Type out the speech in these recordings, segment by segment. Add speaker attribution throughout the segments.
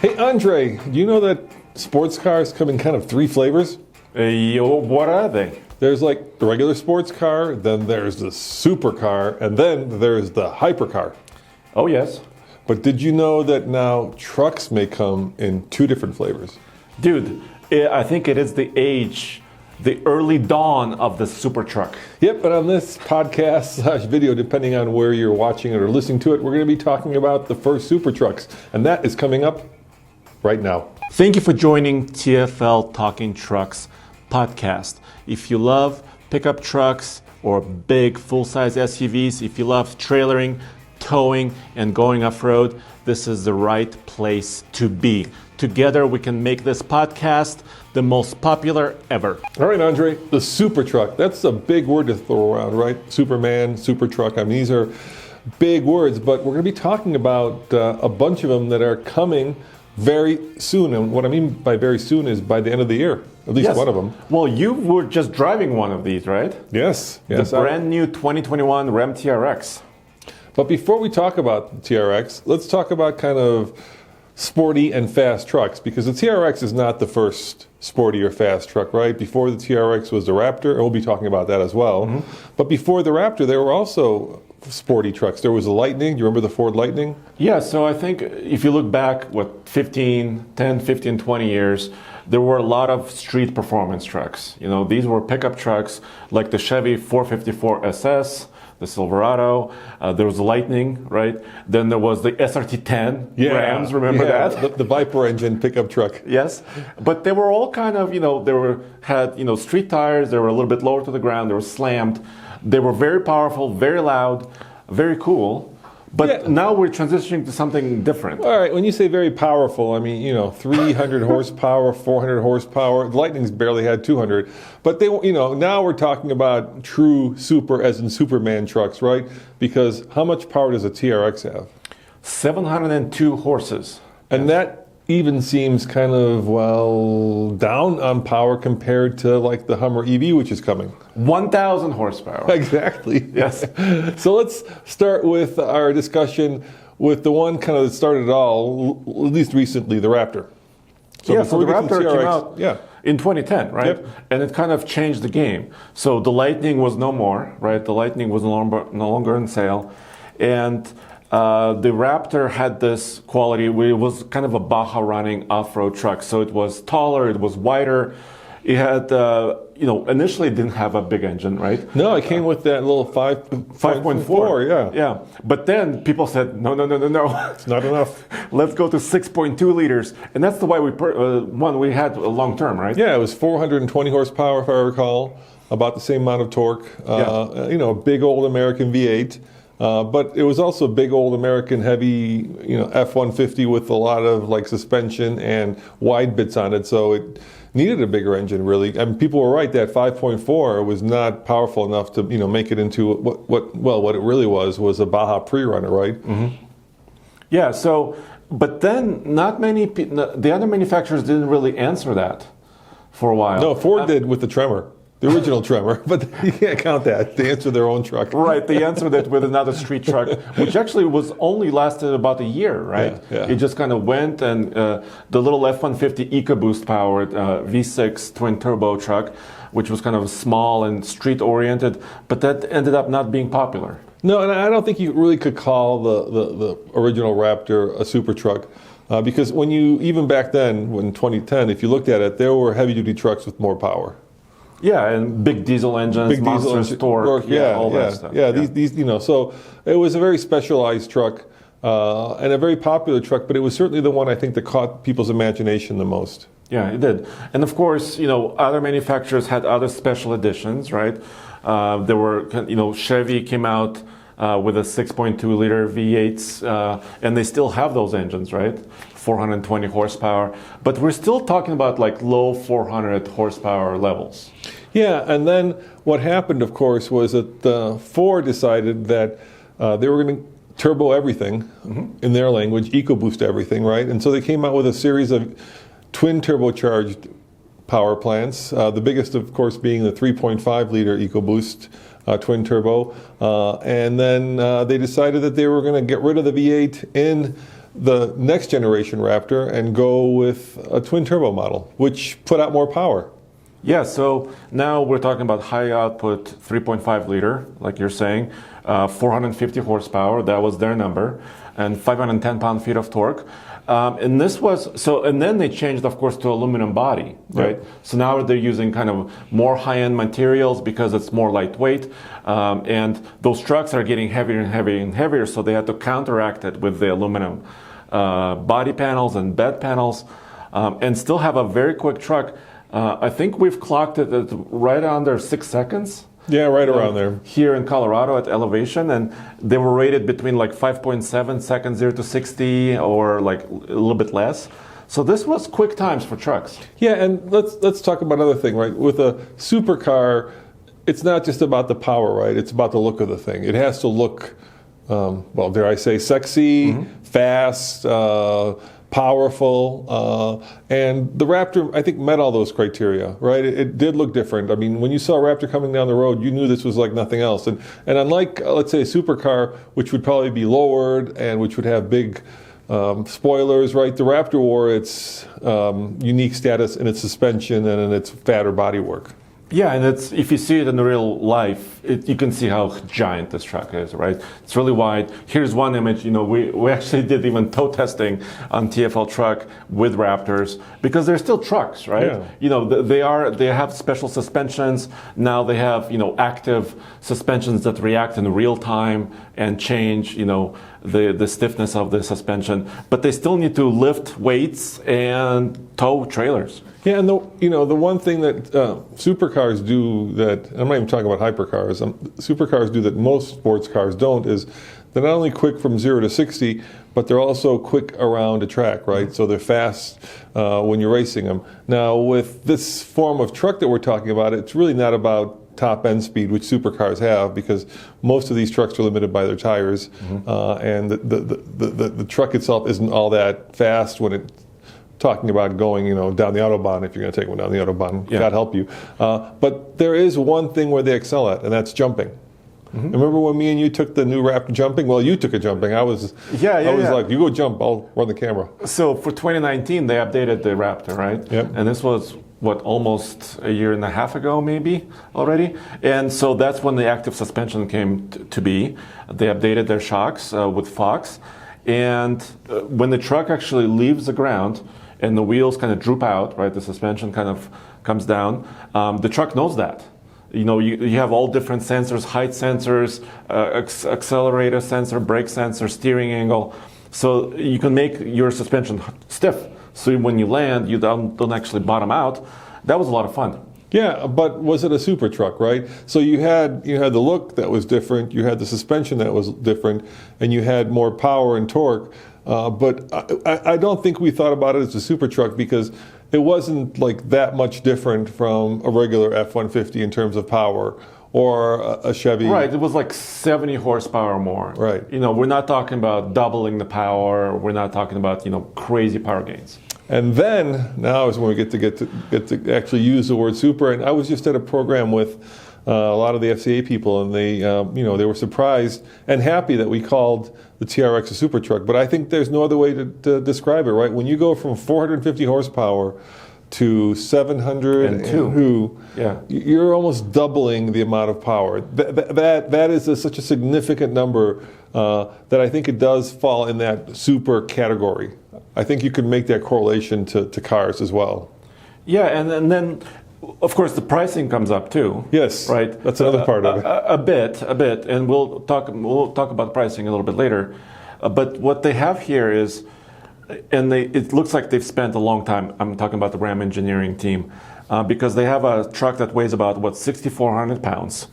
Speaker 1: Hey, Andre, do you know that sports cars come in kind of three flavors?
Speaker 2: What are they?
Speaker 1: There's like the regular sports car, then there's the supercar, and then there's the hypercar.
Speaker 2: Oh, yes.
Speaker 1: But did you know that now trucks may come in two different flavors?
Speaker 2: Dude, I think it is the early dawn of the super truck.
Speaker 1: Yep, but on this podcast / video, depending on where you're watching it or listening to it, we're going to be talking about the first super trucks, and that is coming up right now.
Speaker 2: Thank you for joining TFL Talking Trucks podcast. If you love pickup trucks or big full-size SUVs, if you love trailering, towing, and going off-road, this is the right place to be. Together we can make this podcast the most popular ever.
Speaker 1: All right, Andre, the super truck. That's a big word to throw around, right? Superman, super truck. I mean, these are big words, but we're going to be talking about a bunch of them that are coming very soon. And what I mean by very soon is by the end of the year, at least one of them.
Speaker 2: Well, you were just driving one of these, right?
Speaker 1: Yes.
Speaker 2: The brand new 2021 Ram TRX.
Speaker 1: But before we talk about the TRX, let's talk about kind of sporty and fast trucks, because the TRX is not the first sporty or fast truck, right? Before the TRX was the Raptor, and we'll be talking about that as well. Mm-hmm. But before the Raptor, there were also sporty trucks. There was the Lightning. Do you remember the Ford Lightning?
Speaker 2: Yeah, so I think if you look back, 10, 15, 20 years, there were a lot of street performance trucks. You know, these were pickup trucks like the Chevy 454 SS, the Silverado, there was the Lightning, right? Then there was the SRT-10 Rams, remember that?
Speaker 1: The Viper engine pickup truck.
Speaker 2: Yes, but they were all kind of, had street tires, they were a little bit lower to the ground, they were slammed. They were very powerful, very loud, very cool. But now we're transitioning to something different.
Speaker 1: All right, when you say very powerful, I mean, 300 horsepower, 400 horsepower. The Lightning's barely had 200. But now we're talking about true super, as in Superman trucks, right? Because how much power does a TRX have?
Speaker 2: 702 horses.
Speaker 1: And that even seems kind of, down on power compared to like the Hummer EV, which is coming.
Speaker 2: 1,000 horsepower.
Speaker 1: Exactly.
Speaker 2: Yes.
Speaker 1: So let's start with our discussion with the one kind of that started it all, at least recently, the Raptor.
Speaker 2: So the Raptor came out in 2010, right?
Speaker 1: Yep.
Speaker 2: And it kind of changed the game. So the Lightning was no more, right? The Lightning was no longer on sale. And the Raptor had this quality where it was kind of a Baja running off-road truck. So it was taller, it was wider. It had, initially it didn't have a big engine, right?
Speaker 1: No, it came with that little 5.4,
Speaker 2: yeah. But then people said, no.
Speaker 1: It's not enough.
Speaker 2: Let's go to 6.2 liters. And that's the way one we had long term, right?
Speaker 1: Yeah, it was 420 horsepower, if I recall, about the same amount of torque. A big old American V8. But it was also a big old American heavy, F-150 with a lot of like suspension and wide bits on it. So it needed a bigger engine, really. I mean, people were right that 5.4 was not powerful enough to, make it into what it really was a Baja pre-runner, right?
Speaker 2: Mm-hmm. Yeah. So, but then the other manufacturers didn't really answer that for a while.
Speaker 1: No, Ford did with the Tremor. The original Tremor, but you can't count that. They answered their own truck.
Speaker 2: Right, they answered it with another street truck, which actually was only lasted about a year, right?
Speaker 1: Yeah.
Speaker 2: It just kind of went, and the little F-150 EcoBoost powered V6 twin turbo truck, which was kind of small and street oriented, but that ended up not being popular.
Speaker 1: No, and I don't think you really could call the original Raptor a super truck. Because even back then, in 2010, if you looked at it, there were heavy duty trucks with more power.
Speaker 2: Yeah, and big diesel engines, monstrous torque, all that stuff.
Speaker 1: These, so it was a very specialized truck and a very popular truck, but it was certainly the one I think that caught people's imagination the most.
Speaker 2: Yeah, it did. And of course, other manufacturers had other special editions, right? There were, Chevy came out with a 6.2 liter V8s, and they still have those engines, right? 420 horsepower, but we're still talking about like low 400 horsepower levels.
Speaker 1: Yeah, and then what happened, of course, was that Ford decided that they were going to turbo everything, in their language, EcoBoost everything, right? And so they came out with a series of twin turbocharged power plants, the biggest, of course, being the 3.5 liter EcoBoost twin turbo. And then they decided that they were going to get rid of the V8 in the next generation Raptor and go with a twin turbo model, which put out more power.
Speaker 2: Yeah, so now we're talking about high output 3.5 liter, like you're saying, 450 horsepower, that was their number, and 510 pound-feet of torque. And this was, and then they changed, of course, to aluminum body, right?
Speaker 1: Yep.
Speaker 2: So now they're using kind of more high-end materials because it's more lightweight. And those trucks are getting heavier and heavier and heavier, so they had to counteract it with the aluminum body panels and bed panels, and still have a very quick truck. I think we've clocked it at right under 6 seconds.
Speaker 1: Yeah, right around there.
Speaker 2: Here in Colorado at elevation, and they were rated between like 5.7 seconds 0 to 60, or like a little bit less. So this was quick times for trucks.
Speaker 1: Yeah, and let's talk about another thing, right? With a supercar, it's not just about the power, right? It's about the look of the thing. It has to look, well, dare I say, sexy, fast, powerful, and the Raptor, I think, met all those criteria, right? It did look different. I mean, when you saw a Raptor coming down the road, you knew this was like nothing else. And unlike, let's say, a supercar, which would probably be lowered and which would have big spoilers, right? The Raptor wore its unique status in its suspension and in its fatter bodywork.
Speaker 2: Yeah, and if you see it in real life, you can see how giant this truck is, right? It's really wide. Here's one image. You know, we actually did even tow testing on TFL truck with Raptors because they're still trucks, right?
Speaker 1: Yeah.
Speaker 2: You know, they have special suspensions. Now they have, you know, active suspensions that react in real time and change, you know, the stiffness of the suspension. But they still need to lift weights and tow trailers.
Speaker 1: Yeah, and the one thing that supercars do that, I'm not even talking about hypercars, supercars do that most sports cars don't, is they're not only quick from 0 to 60, but they're also quick around a track, right? So they're fast when you're racing them. Now, with this form of truck that we're talking about, it's really not about top end speed, which supercars have, because most of these trucks are limited by their tires, and the truck itself isn't all that fast when it's talking about going, you know, down the Autobahn, if you're going to take one down the Autobahn, God help you. But there is one thing where they excel at, and that's jumping. Remember when me and you took the new Raptor jumping? Well, you took it jumping. I was like, you go jump, I'll run the camera.
Speaker 2: So for 2019, they updated the Raptor, right?
Speaker 1: Yep.
Speaker 2: And this was, almost a year and a half ago, maybe, already? And so that's when the active suspension came to be. They updated their shocks with Fox. And when the truck actually leaves the ground, and the wheels kind of droop out, right? The suspension kind of comes down. The truck knows that. You know, you have all different sensors, height sensors, accelerator sensor, brake sensor, steering angle. So you can make your suspension stiff. So when you land, you don't actually bottom out. That was a lot of fun.
Speaker 1: Yeah, but was it a super truck, right? So you had the look that was different, you had the suspension that was different, and you had more power and torque. But I don't think we thought about it as a super truck because it wasn't like that much different from a regular F-150 in terms of power or a Chevy.
Speaker 2: Right, it was like 70 horsepower more.
Speaker 1: Right.
Speaker 2: You know, we're not talking about doubling the power. We're not talking about, you know, crazy power gains.
Speaker 1: And then now is when we get to actually use the word super. And I was just at a program with a lot of the FCA people, and they they were surprised and happy that we called the TRX a super truck. But I think there's no other way to describe it, right? When you go from 450 horsepower to 702, you're almost doubling the amount of power. That is such a significant number that I think it does fall in that super category. I think you could make that correlation to cars as well.
Speaker 2: Yeah, and then, of course, the pricing comes up too.
Speaker 1: Yes,
Speaker 2: right.
Speaker 1: That's another part of it.
Speaker 2: A bit, and we'll talk about pricing a little bit later. But what they have here is, it looks like they've spent a long time. I'm talking about the Ram engineering team, because they have a truck that weighs about 6,400 pounds,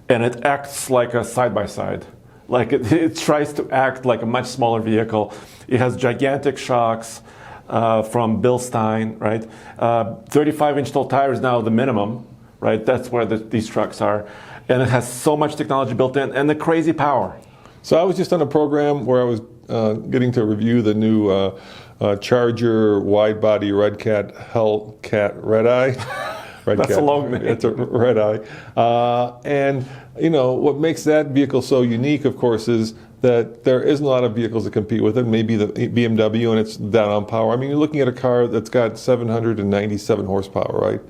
Speaker 2: and it acts like a side-by-side. Like it tries to act like a much smaller vehicle. It has gigantic shocks from Bill Stein, right? 35-inch tall tires now the minimum, right? That's where these trucks are. And it has so much technology built in and the crazy power.
Speaker 1: So I was just on a program where I was getting to review the new Charger wide-body Red Cat, Hellcat Red Eye. Red
Speaker 2: That's
Speaker 1: Cat.
Speaker 2: a long name.
Speaker 1: It's a red eye. And, what makes that vehicle so unique, of course, is that there isn't a lot of vehicles that compete with it. Maybe the BMW, and it's down on power. I mean, you're looking at a car that's got 797 horsepower, right?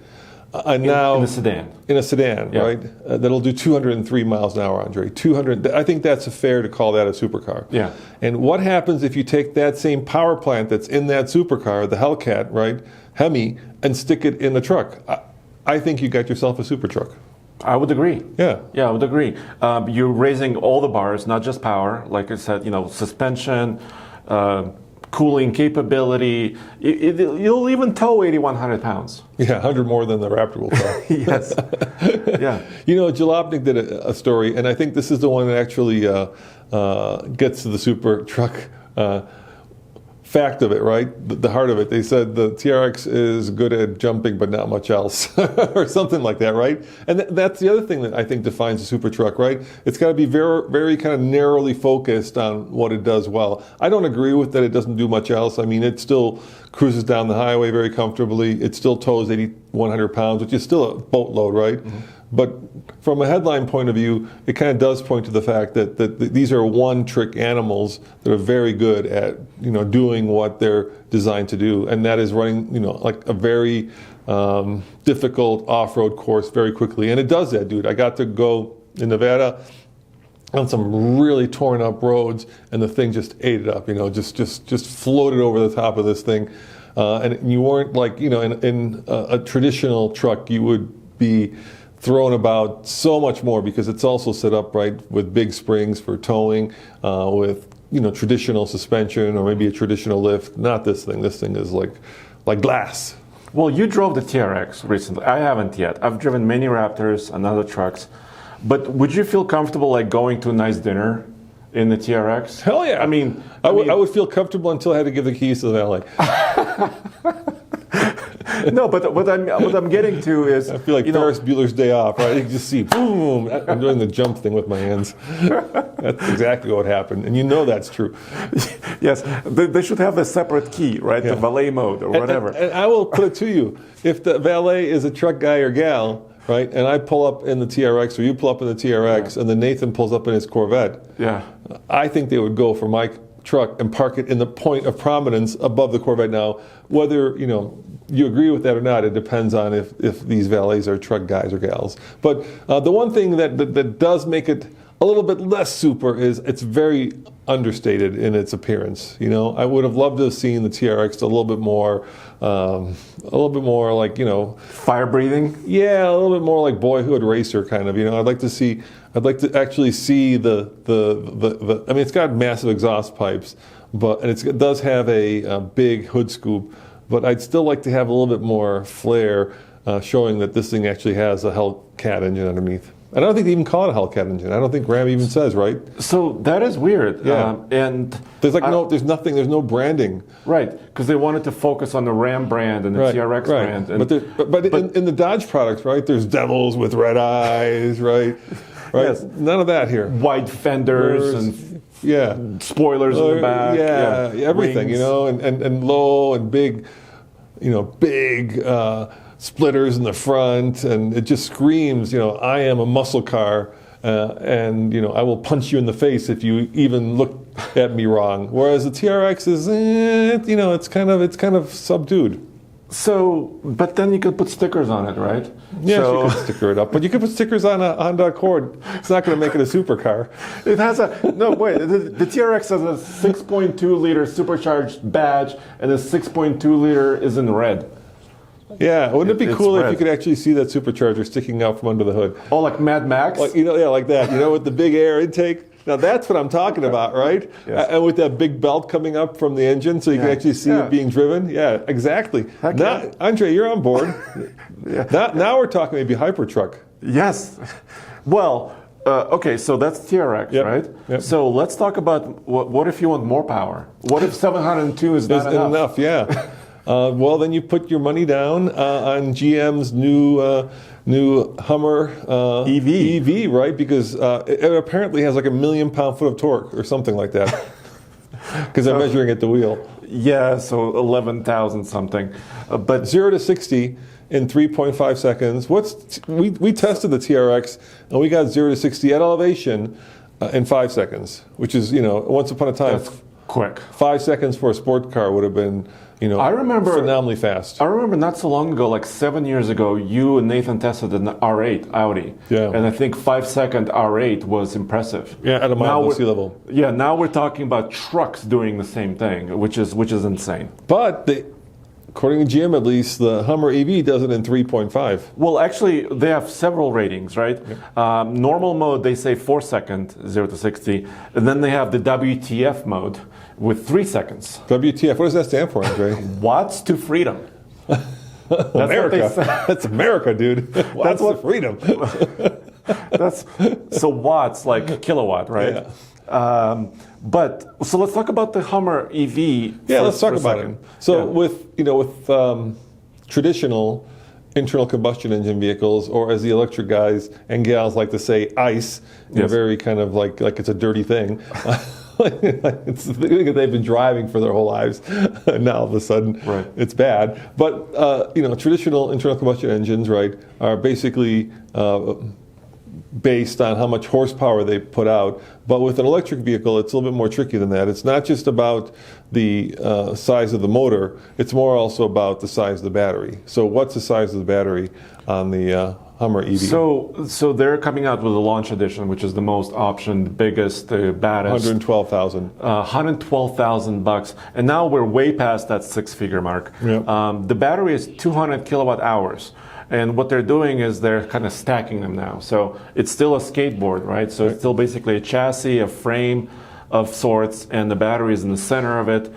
Speaker 1: And now
Speaker 2: in a sedan.
Speaker 1: In a sedan,
Speaker 2: Yeah.
Speaker 1: right? That'll do 203 miles an hour, Andre. 200. I think that's fair to call that a supercar.
Speaker 2: Yeah.
Speaker 1: And what happens if you take that same power plant that's in that supercar, the Hellcat, right, Hemi, and stick it in the truck? I think you got yourself a super truck.
Speaker 2: I would agree.
Speaker 1: Yeah.
Speaker 2: Yeah, I would agree. You're raising all the bars, not just power. Like I said, suspension, cooling capability. You'll even tow 8,100 pounds.
Speaker 1: Yeah, 100 more than the Raptor will tow.
Speaker 2: Yes. Yeah.
Speaker 1: Jalopnik did a story, and I think this is the one that actually gets to the super truck fact of it, right? The heart of it. They said the TRX is good at jumping, but not much else, or something like that, right? And that's the other thing that I think defines a super truck, right? It's got to be very, very kind of narrowly focused on what it does well. I don't agree with that it doesn't do much else. I mean, it still cruises down the highway very comfortably. It still tows 8,100 pounds, which is still a boatload, right? Mm-hmm. But from a headline point of view, it kind of does point to the fact that these are one-trick animals that are very good at doing what they're designed to do, and that is running like a very difficult off-road course very quickly. And it does that, dude. I got to go in Nevada on some really torn up roads, and the thing just ate it up. Just floated over the top of this thing, and you weren't like in a traditional truck you would be thrown about so much more, because it's also set up right with big springs for towing, with traditional suspension or maybe a traditional lift. Not this thing. This thing is like glass.
Speaker 2: Well, you drove the TRX recently. I haven't yet. I've driven many Raptors and other trucks. But would you feel comfortable like going to a nice dinner in the TRX?
Speaker 1: Hell yeah.
Speaker 2: I mean,
Speaker 1: I would feel comfortable until I had to give the keys to the valet.
Speaker 2: No, but what I'm getting to is,
Speaker 1: I feel like Ferris Bueller's Day Off, right? You can just see, boom, I'm doing the jump thing with my hands. That's exactly what happened, and that's true.
Speaker 2: Yes, they should have a separate key, right? Yeah. The valet mode or whatever.
Speaker 1: And I will put it to you, if the valet is a truck guy or gal, right, and I pull up in the TRX or you pull up in the TRX, and then Nathan pulls up in his Corvette,
Speaker 2: yeah,
Speaker 1: I think they would go for my truck and park it in the point of prominence above the Corvette. Now, whether you agree with that or not, it depends on if these valets are truck guys or gals. But the one thing that does make it a little bit less super is it's very understated in its appearance. I would have loved to have seen the TRX a little bit more like
Speaker 2: fire breathing.
Speaker 1: Yeah, a little bit more like Boyhood Racer kind of. I'd like to actually see the. I mean, it's got massive exhaust pipes, and it does have a big hood scoop. But I'd still like to have a little bit more flair, showing that this thing actually has a Hellcat engine underneath. I don't think they even call it a Hellcat engine. I don't think Ram even says, right?
Speaker 2: So that is weird.
Speaker 1: Yeah.
Speaker 2: And
Speaker 1: there's there's no branding.
Speaker 2: Right, because they wanted to focus on the Ram brand and the TRX brand. And,
Speaker 1: but in the Dodge products, right, there's devils with red eyes, right?
Speaker 2: Yes.
Speaker 1: None of that here.
Speaker 2: Wide fenders and spoilers in the back.
Speaker 1: Yeah, everything,
Speaker 2: wings.
Speaker 1: And low and big, big splitters in the front, and it just screams, I am a muscle car, and I will punch you in the face if you even look at me wrong. Whereas the TRX is, it's kind of subdued.
Speaker 2: So, but then you could put stickers on it, right?
Speaker 1: Yes, you could sticker it up, but you could put stickers on a Honda Accord. It's not going to make it a supercar.
Speaker 2: It has the TRX has a 6.2 liter supercharged badge, and the 6.2 liter is in red.
Speaker 1: Yeah, wouldn't it be cool if you could actually see that supercharger sticking out from under the hood?
Speaker 2: Oh, like Mad Max?
Speaker 1: Like like that. With the big air intake. Now that's what I'm talking about, right?
Speaker 2: Yes.
Speaker 1: And with that big belt coming up from the engine, so you can actually see it being driven. Yeah, exactly. Now, Andre, you're on board. Now we're talking maybe Hypertruck.
Speaker 2: Yes. Well, okay, so that's TRX, right?
Speaker 1: Yep.
Speaker 2: So let's talk about what if you want more power? What if 702 is not enough?
Speaker 1: Yeah. Well, then you put your money down on GM's new Hummer EV, right? Because it apparently has like 1 million pound-foot of torque or something like that. Because they're measuring at the wheel.
Speaker 2: Yeah, so 11,000 something. But
Speaker 1: 0 to 60 in 3.5 seconds. We tested the TRX and we got 0 to 60 at elevation in 5 seconds, which is, once upon a time,
Speaker 2: that's quick.
Speaker 1: 5 seconds for a sport car would have been,
Speaker 2: I remember
Speaker 1: phenomenally fast.
Speaker 2: I remember not so long ago, like 7 years ago, you and Nathan tested an R8 Audi.
Speaker 1: Yeah.
Speaker 2: And I think 5-second R8 was impressive.
Speaker 1: Yeah, at a mile below sea level.
Speaker 2: Yeah, now we're talking about trucks doing the same thing, which is insane.
Speaker 1: But according to GM at least, the Hummer EV does it in 3.5.
Speaker 2: Well, actually, they have several ratings, right? Yeah. Normal mode, they say 4 seconds, 0 to 60. And then they have the WTF mode with 3 seconds.
Speaker 1: WTF, what does that stand for, Andre?
Speaker 2: Watts to freedom. That's
Speaker 1: America. That's America, dude. That's what freedom.
Speaker 2: That's so watts, like kilowatt, right?
Speaker 1: Yeah.
Speaker 2: But so let's talk about the Hummer EV.
Speaker 1: Yeah, let's talk about it. So with traditional internal combustion engine vehicles, or as the electric guys and gals like to say, ICE, very kind of like it's a dirty thing. It's the thing that they've been driving for their whole lives. Now all of a sudden, it's bad. But traditional internal combustion engines, right, are basically based on how much horsepower they put out. But with an electric vehicle, it's a little bit more tricky than that. It's not just about the size of the motor. It's more also about the size of the battery. So what's the size of the battery on the Hummer EV?
Speaker 2: So they're coming out with a launch edition, which is the most optioned, the biggest, the baddest.
Speaker 1: $112,000.
Speaker 2: $112,000, and now we're way past that six-figure mark.
Speaker 1: Yep.
Speaker 2: The battery is 200 kilowatt hours, and what they're doing is they're kind of stacking them now. So it's still a skateboard, right? So it's still basically a chassis, a frame of sorts, and the battery is in the center of it,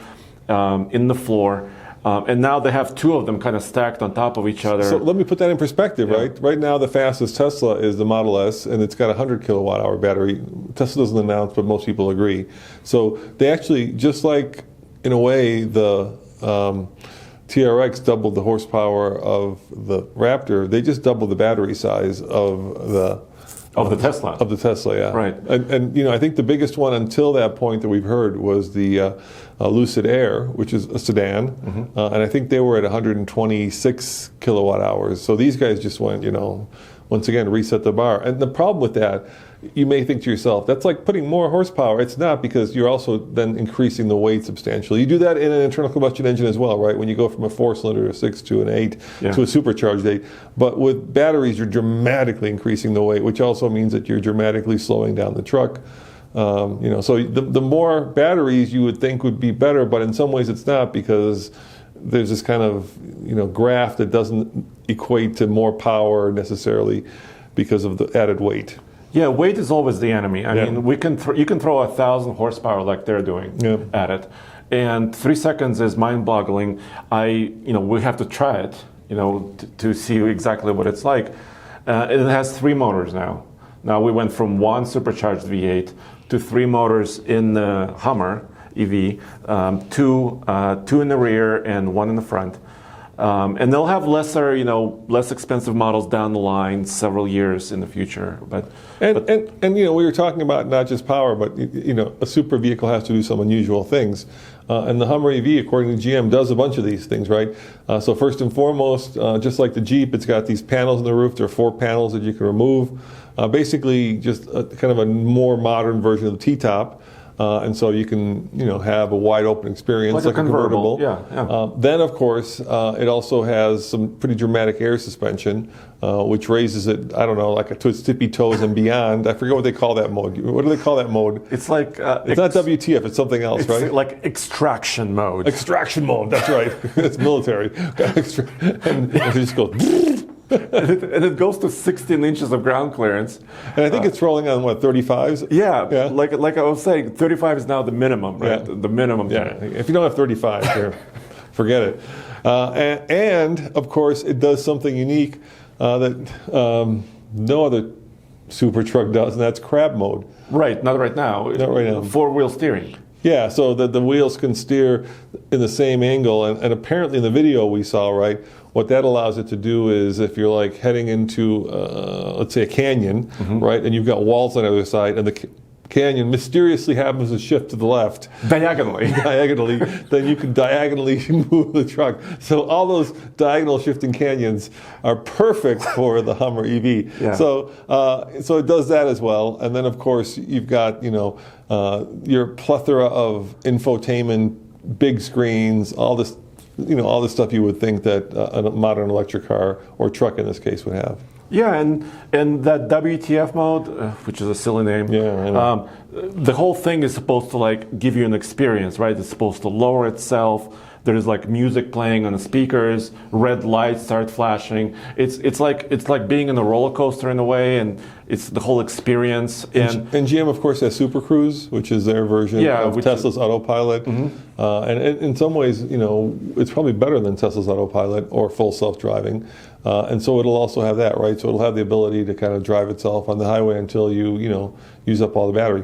Speaker 2: in the floor. And now they have two of them kind of stacked on top of each other.
Speaker 1: So let me put that in perspective, right? Right now, the fastest Tesla is the Model S, and it's got a 100 kilowatt hour battery. Tesla doesn't announce, but most people agree. So they actually, just like in a way, the TRX doubled the horsepower of the Raptor, they just doubled the battery size of the
Speaker 2: Tesla.
Speaker 1: Of the Tesla, yeah.
Speaker 2: Right.
Speaker 1: And I think the biggest one until that point that we've heard was the Lucid Air, which is a sedan, and I think they were at 126 kilowatt hours. So these guys just went, once again, reset the bar. And the problem with that, you may think to yourself, that's like putting more horsepower. It's not, because you're also then increasing the weight substantially. You do that in an internal combustion engine as well, right? When you go from a 4-cylinder, a 6 to an 8 to a supercharged 8. But with batteries, you're dramatically increasing the weight, which also means that you're dramatically slowing down the truck. So the more batteries you would think would be better, but in some ways it's not, because there's this kind of graph that doesn't equate to more power necessarily because of the added weight.
Speaker 2: Yeah, weight is always the enemy. I mean, you can throw 1,000 horsepower like they're doing at it, and 3 seconds is mind-boggling. We have to try it, to see exactly what it's like. It has 3 motors now. Now we went from 1 supercharged V8 to 3 motors in the Hummer EV, 2 in the rear and 1 in the front. And they'll have less expensive models down the line, several years in the future. But
Speaker 1: we were talking about not just power, but a super vehicle has to do some unusual things. And the Hummer EV, according to GM, does a bunch of these things, right? So first and foremost, just like the Jeep, it's got these panels on the roof. There are 4 panels that you can remove. Basically, just kind of a more modern version of the T-top. And so you can, have a wide open experience, like a convertible. Then, of course, it also has some pretty dramatic air suspension, which raises it, I don't know, like to its tippy toes and beyond. I forget what they call that mode. What do they call that mode?
Speaker 2: It's like
Speaker 1: it's not WTF. It's something else, right?
Speaker 2: Like extraction mode.
Speaker 1: Extraction mode. That's right. It's military, and it just goes.
Speaker 2: And it goes to 16 inches of ground clearance.
Speaker 1: And I think it's rolling on, 35s?
Speaker 2: Yeah. Like I was saying, 35 is now the minimum, right?
Speaker 1: Yeah.
Speaker 2: The minimum.
Speaker 1: Yeah. If you don't have 35, forget it. And, of course, it does something unique that no other super truck does, and that's crab mode.
Speaker 2: Right. Not right now.
Speaker 1: Not right now.
Speaker 2: 4-wheel steering.
Speaker 1: Yeah, so that the wheels can steer in the same angle. And apparently in the video we saw, right, what that allows it to do is if you're like heading into, let's say, a canyon, right, and you've got walls on the other side, and the canyon mysteriously happens to shift to the left
Speaker 2: Diagonally.
Speaker 1: diagonally, then you can diagonally move the truck. So all those diagonal shifting canyons are perfect for the Hummer EV.
Speaker 2: Yeah.
Speaker 1: So it does that as well. And then of course you've got your plethora of infotainment, big screens, all this stuff you would think that a modern electric car or truck in this case would have.
Speaker 2: Yeah, and that WTF mode, which is a silly name.
Speaker 1: Yeah, I know.
Speaker 2: The whole thing is supposed to like give you an experience, right? It's supposed to lower itself. There's like music playing on the speakers. Red lights start flashing. It's like being in a roller coaster in a way, and it's the whole experience. And
Speaker 1: GM, of course, has Super Cruise, which is their version of Tesla's autopilot. And in some ways, it's probably better than Tesla's autopilot or full self-driving. And so it'll also have that, right? So it'll have the ability to kind of drive itself on the highway until you use up all the battery.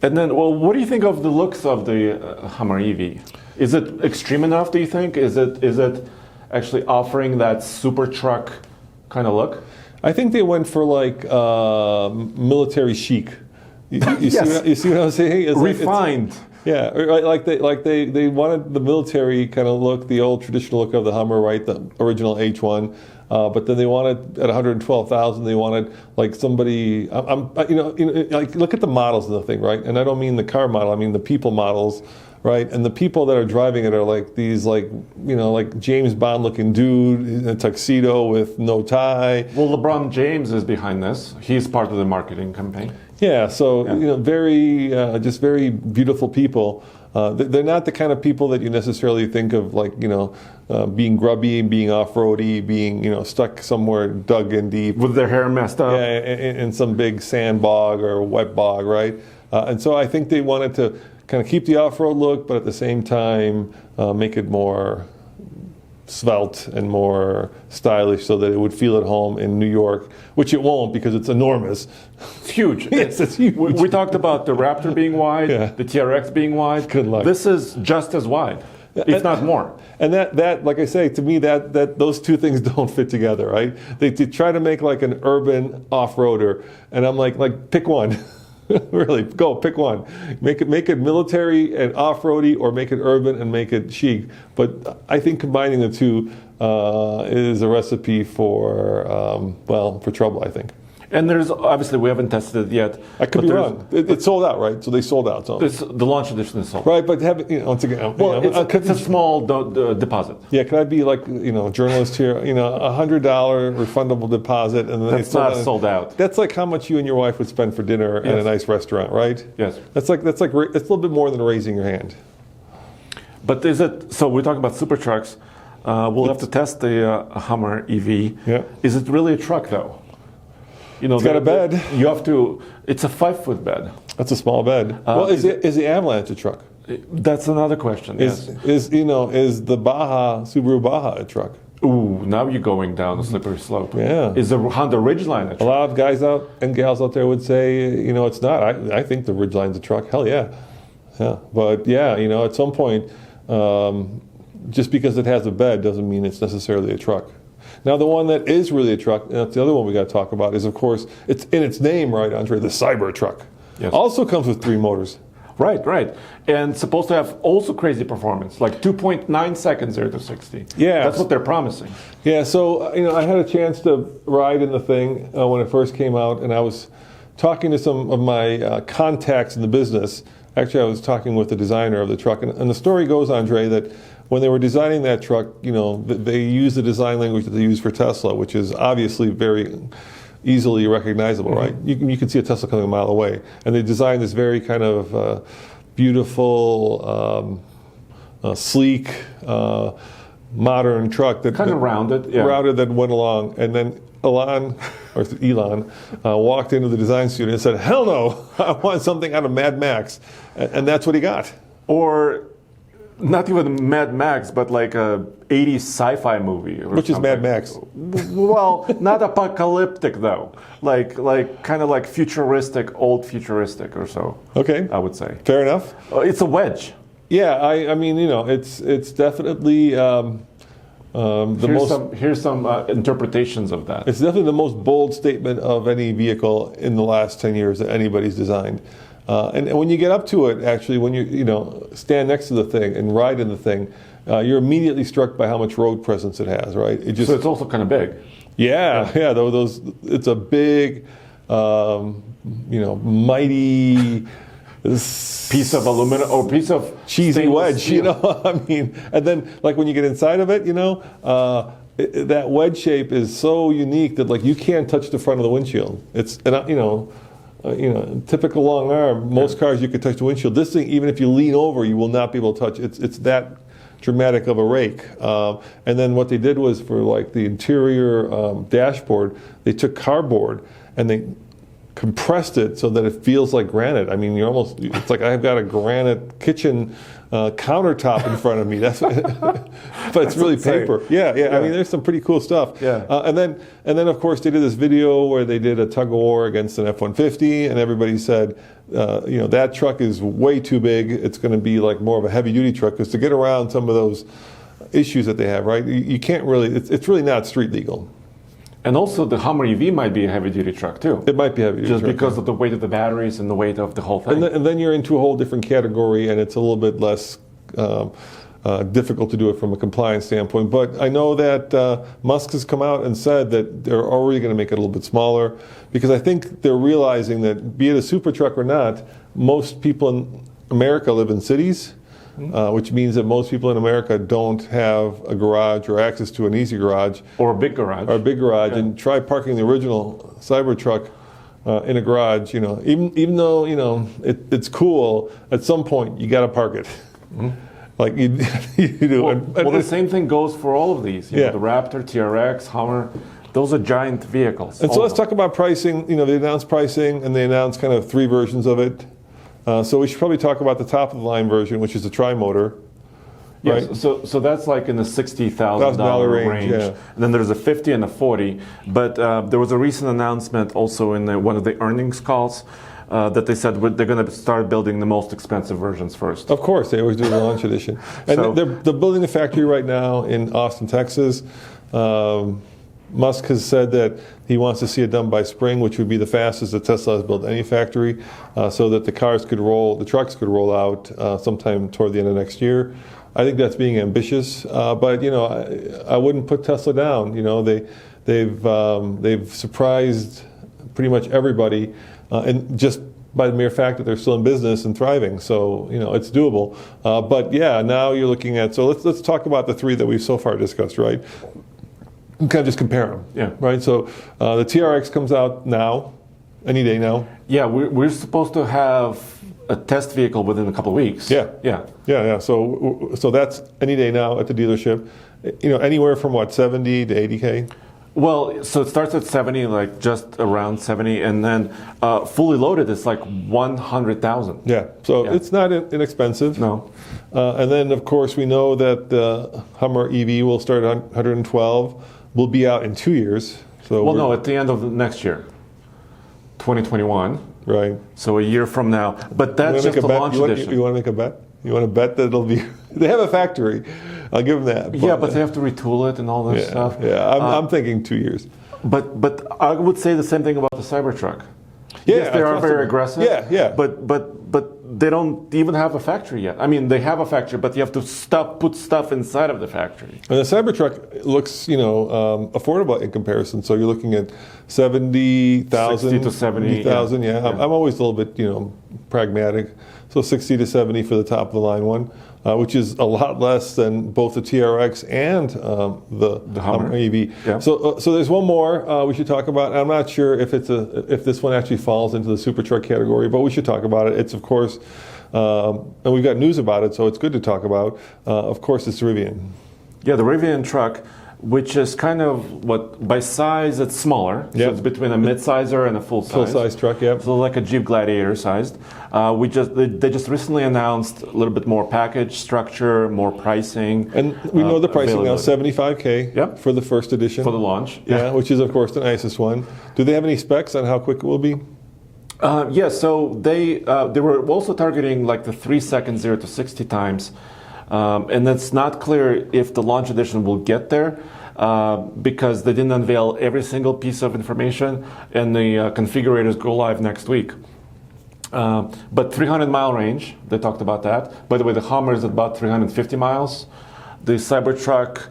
Speaker 2: And then, well, what do you think of the looks of the Hummer EV? Is it extreme enough, do you think? Is it actually offering that super truck kind of look?
Speaker 1: I think they went for like military chic. You see what I'm saying? It's
Speaker 2: refined.
Speaker 1: Yeah, like they wanted the military kind of look, the old traditional look of the Hummer, right? The original H1. But then they wanted at 112,000. They wanted like somebody. Like look at the models of the thing, right? And I don't mean the car model. I mean the people models, right? And the people that are driving it are like these, like James Bond looking dude in a tuxedo with no tie.
Speaker 2: Well, LeBron James is behind this. He's part of the marketing campaign.
Speaker 1: Yeah, so just very beautiful people. They're not the kind of people that you necessarily think of, like being grubby, being off-roady, being stuck somewhere dug in deep
Speaker 2: with their hair messed up.
Speaker 1: Yeah, in some big sand bog or wet bog, right? And so I think they wanted to kind of keep the off-road look, but at the same time make it more svelte and more stylish so that it would feel at home in New York, which it won't because it's enormous.
Speaker 2: It's huge.
Speaker 1: Yes, it's huge.
Speaker 2: We talked about the Raptor being wide, the TRX being wide.
Speaker 1: Good luck.
Speaker 2: This is just as wide, if not more.
Speaker 1: And that, like I say, to me, that those two things don't fit together, right? They try to make like an urban off-roader, and I'm like pick one. Really, go pick one. Make it military and off-roady, or make it urban and make it chic. But I think combining the two is a recipe for trouble, I think.
Speaker 2: And there's obviously, we haven't tested it yet.
Speaker 1: I could be wrong. It's sold out, right? So they sold out. So
Speaker 2: the launch edition is sold.
Speaker 1: Right, but once again,
Speaker 2: it's a small deposit.
Speaker 1: Yeah, could I be like journalist here? $100 refundable deposit, and then
Speaker 2: that's not sold out.
Speaker 1: That's like how much you and your wife would spend for dinner at a nice restaurant, right?
Speaker 2: Yes.
Speaker 1: That's a little bit more than raising your hand.
Speaker 2: But is it? So we're talking about super trucks. We'll have to test the Hummer EV.
Speaker 1: Yeah.
Speaker 2: Is it really a truck though?
Speaker 1: It's got a bed.
Speaker 2: You have to. It's a 5-foot bed.
Speaker 1: That's a small bed. Is the Avalanche a truck?
Speaker 2: That's another question.
Speaker 1: Is the Subaru Baja a truck?
Speaker 2: Ooh, now you're going down a slippery slope.
Speaker 1: Yeah.
Speaker 2: Is the Honda Ridgeline a truck?
Speaker 1: A lot of guys out and gals out there would say, it's not. I think the Ridgeline's a truck. Hell yeah. Yeah. But yeah, at some point, just because it has a bed doesn't mean it's necessarily a truck. Now, the one that is really a truck, and that's the other one we got to talk about, is, of course, it's in its name, right, Andre, the Cybertruck.
Speaker 2: Yes.
Speaker 1: Also comes with 3 motors.
Speaker 2: Right. And supposed to have also crazy performance, like 2.9 seconds 0 to 60.
Speaker 1: Yeah.
Speaker 2: That's what they're promising.
Speaker 1: Yeah, so, I had a chance to ride in the thing when it first came out, and I was talking to some of my contacts in the business. Actually, I was talking with the designer of the truck, and the story goes, Andre, that when they were designing that truck, they used the design language that they use for Tesla, which is obviously very easily recognizable, right? You can see a Tesla coming a mile away. And they designed this very kind of beautiful, sleek, modern truck that
Speaker 2: kind of rounded,
Speaker 1: that went along. And then Elon walked into the design studio and said, "Hell no, I want something out of Mad Max," and that's what he got.
Speaker 2: Or not even Mad Max, but like a 80s sci-fi movie.
Speaker 1: Which is Mad Max.
Speaker 2: Well, not apocalyptic though. Like kind of like futuristic, old futuristic or so.
Speaker 1: Okay.
Speaker 2: I would say.
Speaker 1: Fair enough.
Speaker 2: It's a wedge.
Speaker 1: Yeah, I mean, it's definitely
Speaker 2: Here's some interpretations of that.
Speaker 1: It's definitely the most bold statement of any vehicle in the last 10 years that anybody's designed. And when you get up to it, actually, when you stand next to the thing and ride in the thing, you're immediately struck by how much road presence it has, right?
Speaker 2: So it's also kind of big.
Speaker 1: Yeah. It's a big, mighty
Speaker 2: Piece of aluminum or piece of
Speaker 1: cheesy wedge,
Speaker 2: steel.
Speaker 1: I mean, and then like when you get inside of it, that wedge shape is so unique that like you can't touch the front of the windshield. It's typical long arm. Most cars you could touch the windshield. This thing, even if you lean over, you will not be able to touch. It's that dramatic of a rake. And then what they did was for like the interior dashboard, they took cardboard and they compressed it so that it feels like granite. I mean, it's like I've got a granite kitchen countertop in front of me. That's but it's really paper. Yeah. I mean, there's some pretty cool stuff.
Speaker 2: Yeah.
Speaker 1: And then of course they did this video where they did a tug of war against an F-150, and everybody said, that truck is way too big. It's going to be like more of a heavy duty truck, because to get around some of those issues that they have, right? You can't really. It's really not street legal.
Speaker 2: And also the Hummer EV might be a heavy-duty truck too.
Speaker 1: It might be heavy-duty
Speaker 2: just
Speaker 1: truck,
Speaker 2: because of the weight of the batteries and the weight of the whole thing.
Speaker 1: And then you're into a whole different category, and it's a little bit less difficult to do it from a compliance standpoint. But I know that Musk has come out and said that they're already going to make it a little bit smaller, because I think they're realizing that, be it a super truck or not, most people in America live in cities. Which means that most people in America don't have a garage or access to an easy garage.
Speaker 2: Or a big garage.
Speaker 1: Yeah. And try parking the original Cybertruck in a garage. Even though it's cool, at some point you got to park it. Like you do.
Speaker 2: Well, the same thing goes for all of these.
Speaker 1: Yeah.
Speaker 2: The Raptor, TRX, Hummer. Those are giant vehicles.
Speaker 1: And so let's talk about pricing. They announced pricing, and they announced kind of 3 versions of it. So we should probably talk about the top of the line version, which is the tri-motor. Right?
Speaker 2: Yes, so that's like in the $60,000 range.
Speaker 1: Yeah.
Speaker 2: And then there's a 50 and a 40. But there was a recent announcement also in one of the earnings calls that they said they're going to start building the most expensive versions first.
Speaker 1: Of course, they always do the launch edition. And they're building a factory right now in Austin, Texas. Musk has said that he wants to see it done by spring, which would be the fastest that Tesla has built any factory, so that the trucks could roll out sometime toward the end of next year. I think that's being ambitious, but I wouldn't put Tesla down. They've surprised pretty much everybody, and just by the mere fact that they're still in business and thriving. So it's doable. But yeah, now you're looking at. So let's talk about the 3 that we've so far discussed, right? Kind of just compare them.
Speaker 2: Yeah.
Speaker 1: Right. So the TRX comes out now, any day now.
Speaker 2: Yeah, we're supposed to have a test vehicle within a couple of weeks.
Speaker 1: Yeah.
Speaker 2: Yeah.
Speaker 1: So that's any day now at the dealership. Anywhere from 70 to 80K.
Speaker 2: Well, so it starts at 70, like just around 70, and then fully loaded is like 100,000.
Speaker 1: Yeah. So it's not inexpensive.
Speaker 2: No.
Speaker 1: And then of course we know that the Hummer EV will start at 112. Will be out in 2 years. So
Speaker 2: at the end of next year, 2021.
Speaker 1: Right.
Speaker 2: So a year from now. But that's just a launch edition.
Speaker 1: You want to make a bet? You want to bet that it'll be? They have a factory. I'll give them that.
Speaker 2: But they have to retool it and all this stuff.
Speaker 1: Yeah, I'm thinking 2 years.
Speaker 2: But I would say the same thing about the Cybertruck.
Speaker 1: Yeah,
Speaker 2: yes, they are very aggressive.
Speaker 1: Yeah.
Speaker 2: But they don't even have a factory yet. I mean, they have a factory, but you have to put stuff inside of the factory.
Speaker 1: And the Cybertruck looks, affordable in comparison. So you're looking at 70,000,
Speaker 2: 60 to 70,000.
Speaker 1: Yeah. I'm always a little bit, pragmatic. So 60 to 70 for the top of the line one, which is a lot less than both the TRX and the Hummer EV.
Speaker 2: Yeah.
Speaker 1: So there's one more we should talk about. I'm not sure if if this one actually falls into the super truck category, but we should talk about it. It's of course, and we've got news about it, so it's good to talk about. Of course, it's Rivian.
Speaker 2: Yeah, the Rivian truck, which is kind of by size it's smaller.
Speaker 1: Yep.
Speaker 2: So it's between a mid-sizer and a full-size
Speaker 1: truck. Yeah.
Speaker 2: So like a Jeep Gladiator sized. They just recently announced a little bit more package structure, more pricing.
Speaker 1: And we know the pricing now, $75K for the first edition.
Speaker 2: For the launch.
Speaker 1: Yeah, which is of course the nicest one. Do they have any specs on how quick it will be?
Speaker 2: So they were also targeting like the 3 second 0 to 60 times. And it's not clear if the launch edition will get there because they didn't unveil every single piece of information, and the configurators go live next week. But 300-mile range, they talked about that. By the way, the Hummer is about 350 miles. The Cybertruck,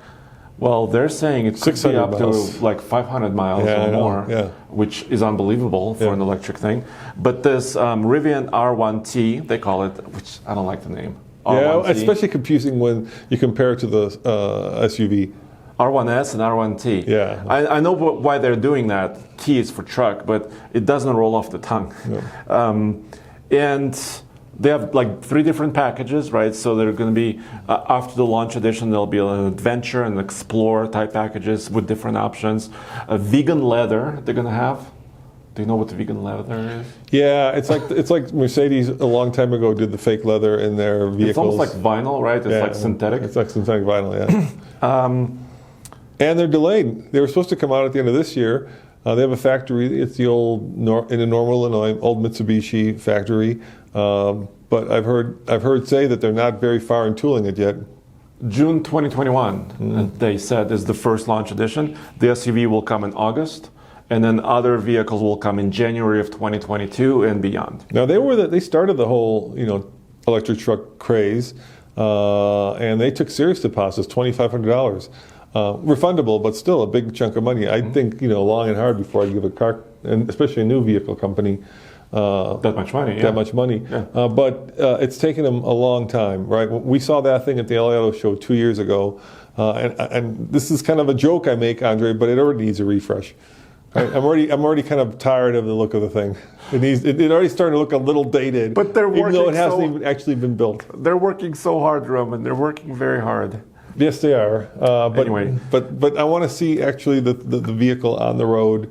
Speaker 2: well, they're saying it could be up
Speaker 1: miles.
Speaker 2: to like 500 miles or more, which is unbelievable for an electric thing. But this Rivian R1T, they call it, which I don't like the name. R1T.
Speaker 1: Yeah, especially confusing when you compare it to the SUV.
Speaker 2: R1S and R1T.
Speaker 1: Yeah.
Speaker 2: I know why they're doing that. T is for truck, but it doesn't roll off the tongue.
Speaker 1: Yeah.
Speaker 2: And they have like 3 different packages, right? So they're going to be, after the launch edition, there'll be an adventure and explorer type packages with different options. A vegan leather they're going to have. Do you know what the vegan leather is?
Speaker 1: Yeah, it's like Mercedes a long time ago did the fake leather in their vehicles.
Speaker 2: It's almost like vinyl, right? It's like synthetic.
Speaker 1: It's like synthetic vinyl, yeah. And they're delayed. They were supposed to come out at the end of this year. They have a factory. It's the old in Normal, Illinois, old Mitsubishi factory. But I've heard say that they're not very far in tooling it yet.
Speaker 2: June 2021, they said, is the first launch edition. The SUV will come in August, and then other vehicles will come in January of 2022 and beyond.
Speaker 1: Now they started the whole electric truck craze, and they took serious deposits, $2,500. Refundable, but still a big chunk of money. I think long and hard before I give a car, and especially a new vehicle company,
Speaker 2: that much money.
Speaker 1: That much money.
Speaker 2: Yeah.
Speaker 1: But it's taken them a long time, right? We saw that thing at the LA Auto Show 2 years ago, and this is kind of a joke I make, Andre, but it already needs a refresh. Right? I'm already kind of tired of the look of the thing. It already started to look a little dated,
Speaker 2: but they're working,
Speaker 1: even though it hasn't even actually been built.
Speaker 2: They're working so hard, Roman. They're working very hard.
Speaker 1: Yes, they are. But
Speaker 2: anyway,
Speaker 1: but I want to see actually the vehicle on the road.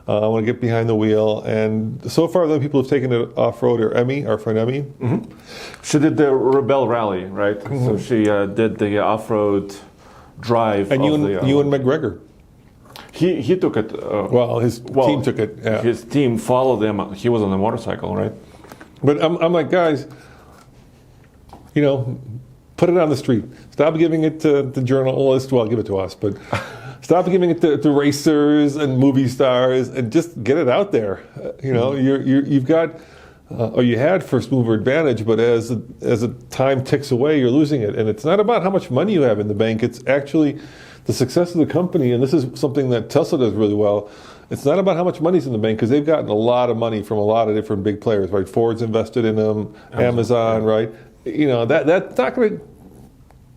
Speaker 1: I want to get behind the wheel. And so far, the people who've taken it off road are Emmy, our friend Emmy.
Speaker 2: Mm-hmm. She did the Rebel Rally, right? Mm-hmm. So she did the off road drive.
Speaker 1: And Ewan McGregor.
Speaker 2: He took it.
Speaker 1: His team took it. Yeah.
Speaker 2: His team followed him. He was on a motorcycle, right?
Speaker 1: But I'm like, guys, put it on the street. Stop giving it to the journalists. Well, give it to us, but stop giving it to racers and movie stars, and just get it out there. You've got, or you had first mover advantage, but as the time ticks away, you're losing it. And it's not about how much money you have in the bank. It's actually the success of the company. And this is something that Tesla does really well. It's not about how much money's in the bank, because they've gotten a lot of money from a lot of different big players, right? Ford's invested in them, Amazon, right? That's not going to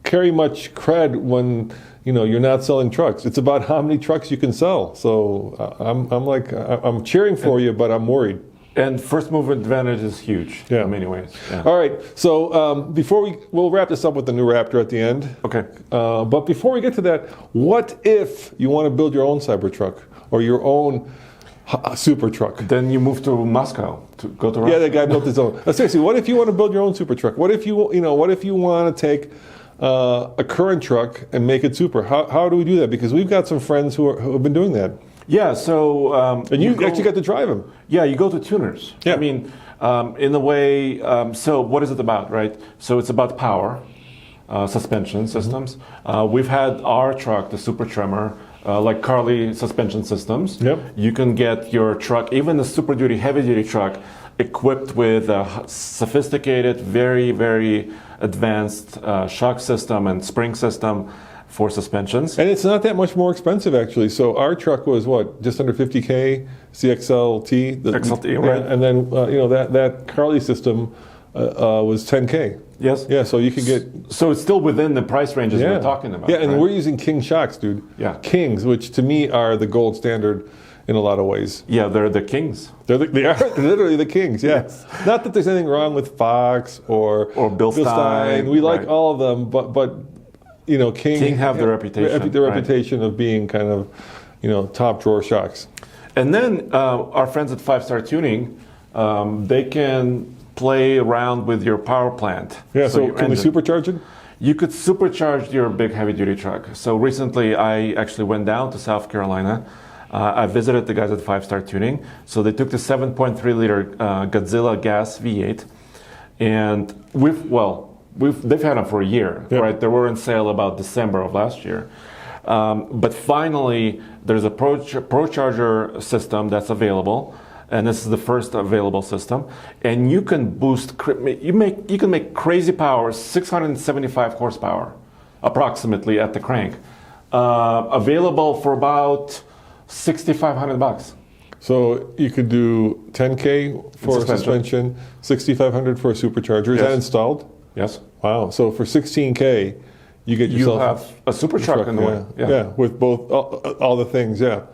Speaker 1: carry much cred when you're not selling trucks. It's about how many trucks you can sell. So I'm cheering for you, but I'm worried.
Speaker 2: And first mover advantage is huge in many ways. Yeah.
Speaker 1: All right. So we'll wrap this up with the new Raptor at the end.
Speaker 2: Okay.
Speaker 1: But before we get to that, what if you want to build your own Cybertruck or your own super truck?
Speaker 2: Then you move to Moscow to go to Russia.
Speaker 1: Yeah, the guy built his own. Seriously, what if you want to build your own super truck? What if you want to take a current truck and make it super? How do we do that? Because we've got some friends who have been doing that.
Speaker 2: Yeah. So
Speaker 1: and you actually got to drive them.
Speaker 2: Yeah, you go to tuners.
Speaker 1: Yeah.
Speaker 2: I mean, in a way. So what is it about, right? So it's about power, suspension systems. We've had our truck, the Super Tremor. Like Carly suspension systems.
Speaker 1: Yep.
Speaker 2: You can get your truck, even a super duty, heavy duty truck, equipped with a sophisticated, very, very advanced shock system and spring system for suspensions.
Speaker 1: And it's not that much more expensive, actually. So our truck was just under $50K, CXLT.
Speaker 2: XLT, right.
Speaker 1: And then that Carly system was $10K.
Speaker 2: Yes.
Speaker 1: Yeah, so you could get...
Speaker 2: So it's still within the price ranges we're talking about.
Speaker 1: Yeah, and
Speaker 2: right?
Speaker 1: we're using King shocks, dude.
Speaker 2: Yeah.
Speaker 1: Kings, which to me are the gold standard in a lot of ways.
Speaker 2: Yeah, they're the kings.
Speaker 1: They are literally the kings, yes. Not that there's anything wrong with Fox or
Speaker 2: Bill Stein.
Speaker 1: We like all of them, but King
Speaker 2: have their reputation.
Speaker 1: The reputation of being kind of, top drawer shocks.
Speaker 2: And then our friends at 5 Star Tuning, they can play around with your power plant.
Speaker 1: Yeah, so can we supercharge it?
Speaker 2: You could supercharge your big heavy-duty truck. So recently, I actually went down to South Carolina. I visited the guys at 5 Star Tuning. So they took the 7.3-liter Godzilla gas V8, and they've had them for a year, right? They were on sale about December of last year. But finally, there's a Pro Charger system that's available. and this is the first available system. And you can boost, you can make crazy power, 675 horsepower, approximately at the crank, available for about $6,500.
Speaker 1: So you could do 10K for suspension, 6,500 for a supercharger. Is that installed?
Speaker 2: Yes.
Speaker 1: Wow. So for 16K, you get yourself
Speaker 2: you have a supertruck in the way.
Speaker 1: Yeah, with both all the things. Yeah.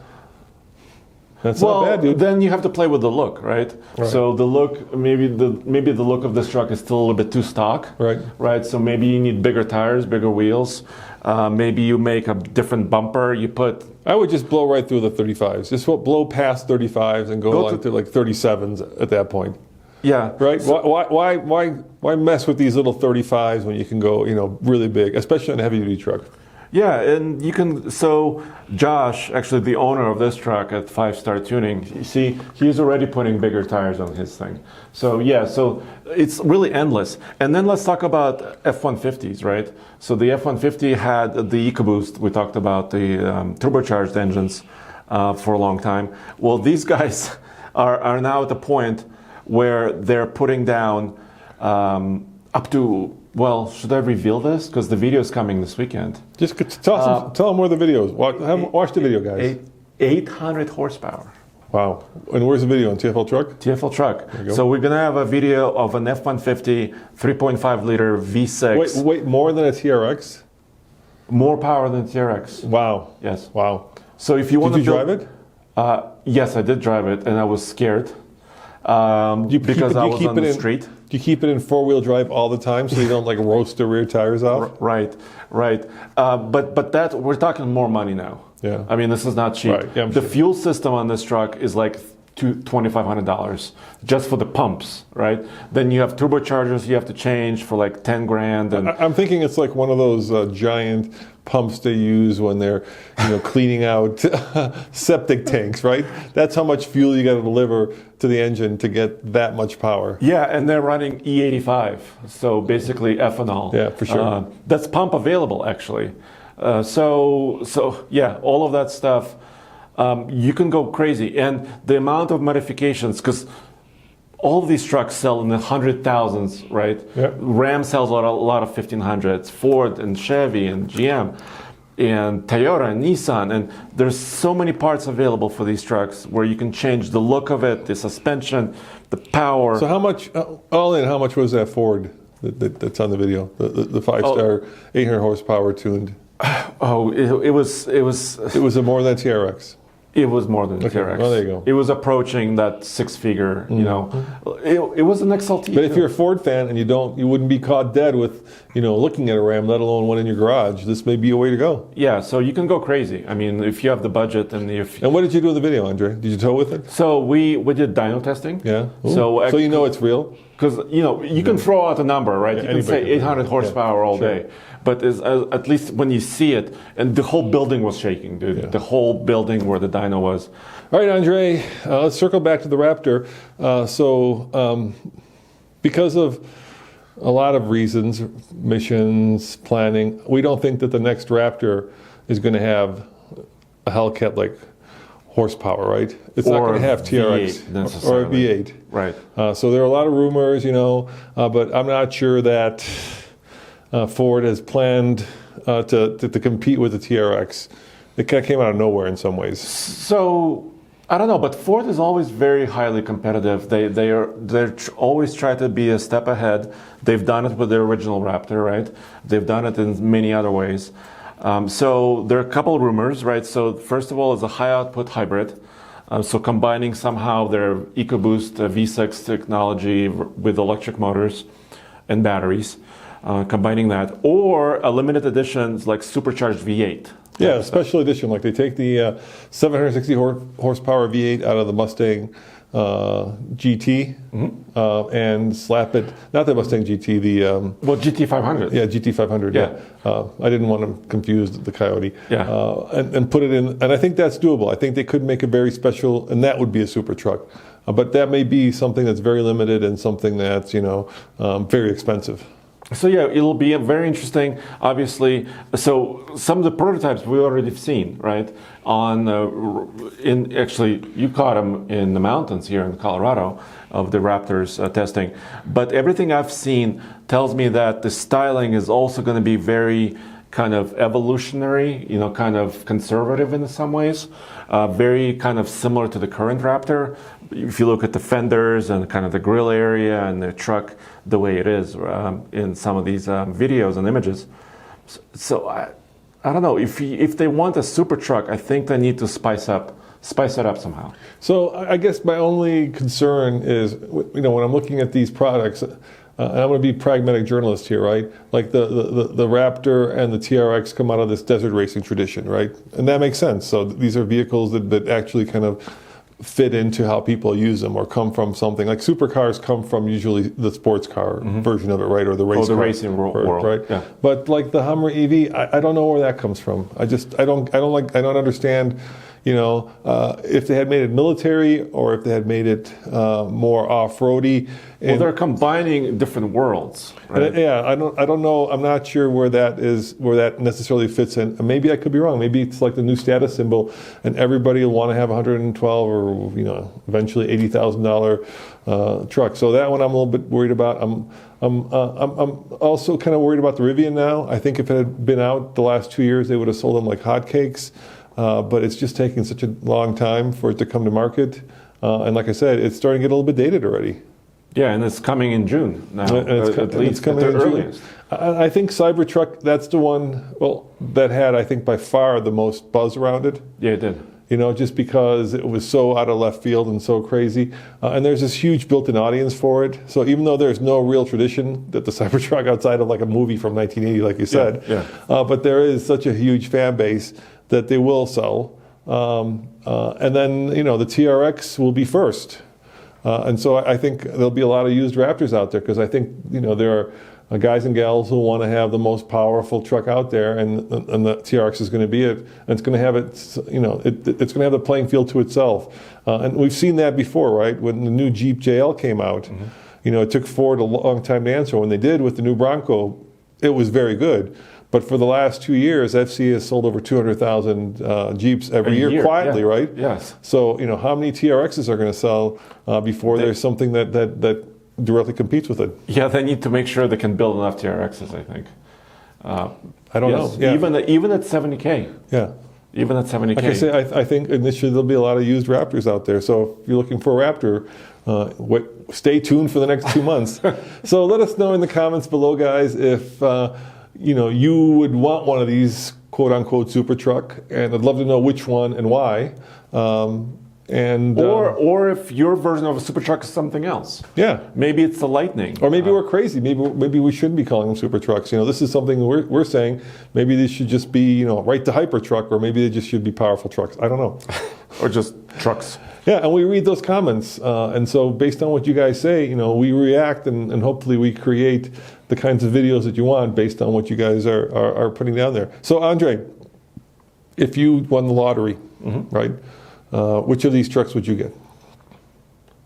Speaker 1: That's not bad, dude.
Speaker 2: Then you have to play with the look, right? So the look, maybe the look of this truck is still a little bit too stock,
Speaker 1: right?
Speaker 2: Right. So maybe you need bigger tires, bigger wheels. Maybe you make a different bumper. You put.
Speaker 1: I would just blow right through the 35s. Just blow past 35s and go to like 37s at that point.
Speaker 2: Yeah.
Speaker 1: Right. So, why mess with these little 35s when you can go, really big, especially on a heavy duty truck?
Speaker 2: Yeah, and you can. So Josh, actually the owner of this truck at 5 Star Tuning, you see, he's already putting bigger tires on his thing. So yeah, so it's really endless. And then let's talk about F-150s, right? So the F-150 had the EcoBoost. We talked about the turbocharged engines for a long time. Well, these guys are now at the point where they're putting down up to. Well, should I reveal this? Because the video is coming this weekend.
Speaker 1: Just tell them where the video is. Watch the video, guys.
Speaker 2: 800 horsepower.
Speaker 1: Wow. And where's the video? On TFL Truck?
Speaker 2: TFL Truck. So we're going to have a video of an F-150 3.5 liter V6.
Speaker 1: Wait, more than a TRX?
Speaker 2: More power than TRX.
Speaker 1: Wow.
Speaker 2: Yes.
Speaker 1: Wow.
Speaker 2: So if you want to
Speaker 1: drive it?
Speaker 2: Yes, I did drive it, and I was scared because I was on the street.
Speaker 1: Do you keep it in 4-wheel drive all the time so you don't like roast the rear tires off?
Speaker 2: Right. But that we're talking more money now.
Speaker 1: Yeah.
Speaker 2: I mean, this is not cheap.
Speaker 1: Right. Yeah,
Speaker 2: the fuel system on this truck is like $2,500 just for the pumps, right? Then you have turbochargers you have to change for like 10 grand. And
Speaker 1: I'm thinking it's like one of those giant pumps they use when they're cleaning out septic tanks, right? That's how much fuel you got to deliver to the engine to get that much power.
Speaker 2: Yeah, and they're running E85, so basically ethanol.
Speaker 1: Yeah, for sure.
Speaker 2: That's pump available actually. So yeah, all of that stuff. You can go crazy, and the amount of modifications, because all of these trucks sell in the 100,000s, right?
Speaker 1: Yeah.
Speaker 2: Ram sells a lot of 1500s, Ford and Chevy and GM and Toyota and Nissan, and there's so many parts available for these trucks where you can change the look of it, the suspension, the power.
Speaker 1: So how much, all in, how much was that Ford that's on the video? The 5-star, 800 horsepower tuned?
Speaker 2: Oh, it was
Speaker 1: a more than TRX.
Speaker 2: It was more than TRX.
Speaker 1: Well, there you go.
Speaker 2: It was approaching that 6-figure. It was an XLT.
Speaker 1: But if you're a Ford fan and you wouldn't be caught dead with, looking at a Ram, let alone one in your garage. This may be a way to go.
Speaker 2: Yeah, so you can go crazy. I mean, if you have the budget and
Speaker 1: And what did you do in the video, Andre? Did you tow with it?
Speaker 2: So we did dyno testing.
Speaker 1: Yeah. Ooh.
Speaker 2: So
Speaker 1: it's real.
Speaker 2: Because you can throw out a number, right? You can say 800 horsepower all day, but at least when you see it, and the whole building was shaking, dude. Yeah. The whole building where the dyno was.
Speaker 1: All right, Andre, let's circle back to the Raptor. Because of a lot of reasons, missions, planning, we don't think that the next Raptor is going to have a Hellcat-like horsepower, right? It's not going to have TRX or a V8.
Speaker 2: Right.
Speaker 1: So there are a lot of rumors, but I'm not sure that Ford has planned to compete with the TRX. It kind of came out of nowhere in some ways.
Speaker 2: So I don't know, but Ford is always very highly competitive. They're always try to be a step ahead. They've done it with their original Raptor, right? They've done it in many other ways. So there are a couple of rumors, right? So first of all, it's a high output hybrid. So combining somehow their EcoBoost V6 technology with electric motors and batteries, combining that, or a limited edition like supercharged V8.
Speaker 1: Yeah, special edition. Like they take the 760 horsepower V8 out of the Mustang GT and slap it. Not the Mustang GT, the
Speaker 2: GT500.
Speaker 1: Yeah, GT500. Yeah, I didn't want to confuse the Coyote.
Speaker 2: Yeah,
Speaker 1: and put it in. And I think that's doable. I think they could make a very special, and that would be a super truck. But that may be something that's very limited and something that's very expensive.
Speaker 2: So yeah, it'll be very interesting. Obviously, so some of the prototypes we already have seen, right? Actually, you caught them in the mountains here in Colorado of the Raptors testing. But everything I've seen tells me that the styling is also going to be very kind of evolutionary, kind of conservative in some ways, very kind of similar to the current Raptor. If you look at the fenders and kind of the grill area and the truck, the way it is in some of these videos and images. So I don't know, if they want a super truck, I think they need to spice it up somehow.
Speaker 1: So I guess my only concern is, when I'm looking at these products, I'm going to be pragmatic journalist here, right? Like the Raptor and the TRX come out of this desert racing tradition, right? And that makes sense. So these are vehicles that actually kind of fit into how people use them, or come from something. Like supercars come from usually the sports car version of it, right? Or the race car,
Speaker 2: racing world,
Speaker 1: right?
Speaker 2: Yeah.
Speaker 1: But like the Hummer EV, I don't know where that comes from. I don't understand. If they had made it military, or if they had made it more off-roady.
Speaker 2: Well, they're combining different worlds, right?
Speaker 1: I don't know. I'm not sure where that necessarily fits in. Maybe I could be wrong. Maybe it's like the new status symbol, and everybody will want to have $112 or eventually $80,000 truck. So that one I'm a little bit worried about. I'm also kind of worried about the Rivian now. I think if it had been out the last 2 years, they would have sold them like hotcakes. But it's just taking such a long time for it to come to market. And like I said, it's starting to get a little bit dated already.
Speaker 2: Yeah, and it's coming in June now, at least,
Speaker 1: at
Speaker 2: the
Speaker 1: the
Speaker 2: earliest.
Speaker 1: I think Cybertruck, that's the one, that had, I think, by far the most buzz around it.
Speaker 2: Yeah, it did.
Speaker 1: Just because it was so out of left field and so crazy. And there's this huge built-in audience for it. So even though there's no real tradition that the Cybertruck outside of like a movie from 1980, like you said, but there is such a huge fan base that they will sell. And then, the TRX will be first. And so I think there'll be a lot of used Raptors out there, because I think, there are guys and gals who want to have the most powerful truck out there, and the TRX is going to be it. And it's going to have it's going to have the playing field to itself. And we've seen that before, right? When the new Jeep JL came out, it took Ford a long time to answer. When they did with the new Bronco, it was very good. But for the last 2 years, FC has sold over 200,000 Jeeps every year quietly, right?
Speaker 2: Yes.
Speaker 1: So, how many TRXs are going to sell before there's something that directly competes with it?
Speaker 2: Yeah, they need to make sure they can build enough TRXs, I think.
Speaker 1: I don't know. Yeah.
Speaker 2: Even at 70K.
Speaker 1: Yeah.
Speaker 2: Even at 70K.
Speaker 1: Like I say, I think initially there'll be a lot of used Raptors out there. So if you're looking for a Raptor, stay tuned for the next 2 months. So let us know in the comments below, guys, if you would want one of these quote-unquote super truck, and I'd love to know which one and why.
Speaker 2: Or if your version of a super truck is something else.
Speaker 1: Yeah.
Speaker 2: Maybe it's the Lightning.
Speaker 1: Or maybe we're crazy. Maybe we shouldn't be calling them super trucks. This is something we're saying. Maybe these should just be, right to hyper truck, or maybe they just should be powerful trucks. I don't know.
Speaker 2: Or just trucks.
Speaker 1: Yeah, and we read those comments. And so based on what you guys say, we react, and hopefully we create the kinds of videos that you want based on what you guys are putting down there. So Andre, if you won the lottery, right, which of these trucks would you get?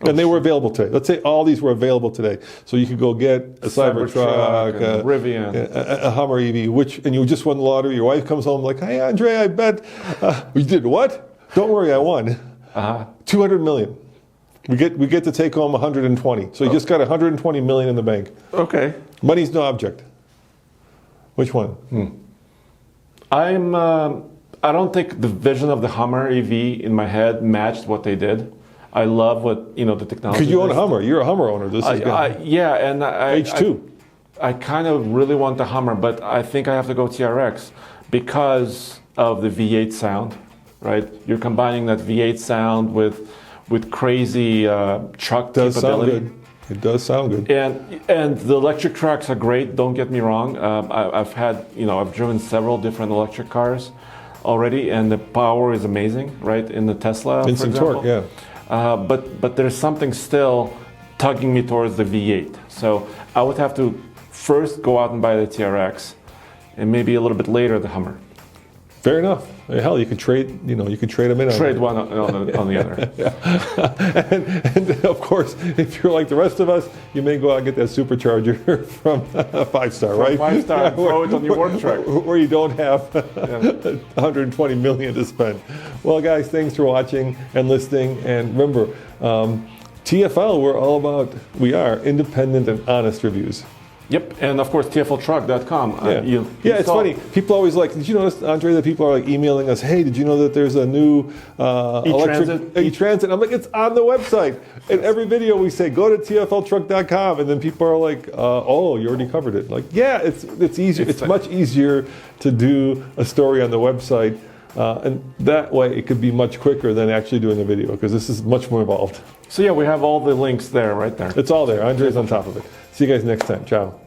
Speaker 1: And they were available today. Let's say all these were available today. So you could go get a Cybertruck,
Speaker 2: a Rivian,
Speaker 1: a Hummer EV, and you just won the lottery. Your wife comes home like, "Hey, Andre, I bet you did what? Don't worry, I won. 200 million. We get to take home 120. So you just got 120 million in the bank.
Speaker 2: Okay.
Speaker 1: Money's no object. Which one?
Speaker 2: I don't think the vision of the Hummer EV in my head matched what they did. I love what the technology.
Speaker 1: Because you own a Hummer, you're a Hummer owner. This is
Speaker 2: and
Speaker 1: H2.
Speaker 2: I kind of really want the Hummer, but I think I have to go TRX because of the V8 sound. Right, you're combining that V8 sound with crazy truck capability.
Speaker 1: It does sound good.
Speaker 2: And the electric trucks are great. Don't get me wrong. I've driven several different electric cars already, and the power is amazing. Right, in the Tesla,
Speaker 1: Instant
Speaker 2: for example.
Speaker 1: torque, yeah.
Speaker 2: But there's something still tugging me towards the V8. So I would have to first go out and buy the TRX, and maybe a little bit later the Hummer.
Speaker 1: Fair enough. Hell, you could trade. You could trade them in.
Speaker 2: Trade one on the other.
Speaker 1: and of course, if you're like the rest of us, you may go out and get that supercharger from 5-star, right?
Speaker 2: 5-star, throw it on your work truck.
Speaker 1: Where you don't have 120 million to spend. Well, guys, thanks for watching and listening. And remember, TFL, we are independent and honest reviews.
Speaker 2: Yep, and of course TFLtruck.com.
Speaker 1: It's funny. People always like, did you notice, Andre, that people are like emailing us, hey, did you know that there's a new electric e-transit? I'm like, it's on the website. In every video we say, go to TFLtruck.com, and then people are like, oh, you already covered it. Like, yeah, it's easier. It's much easier to do a story on the website, and that way it could be much quicker than actually doing a video, because this is much more involved.
Speaker 2: So yeah, we have all the links there, right there.
Speaker 1: It's all there. Andre's on top of it. See you guys next time. Ciao.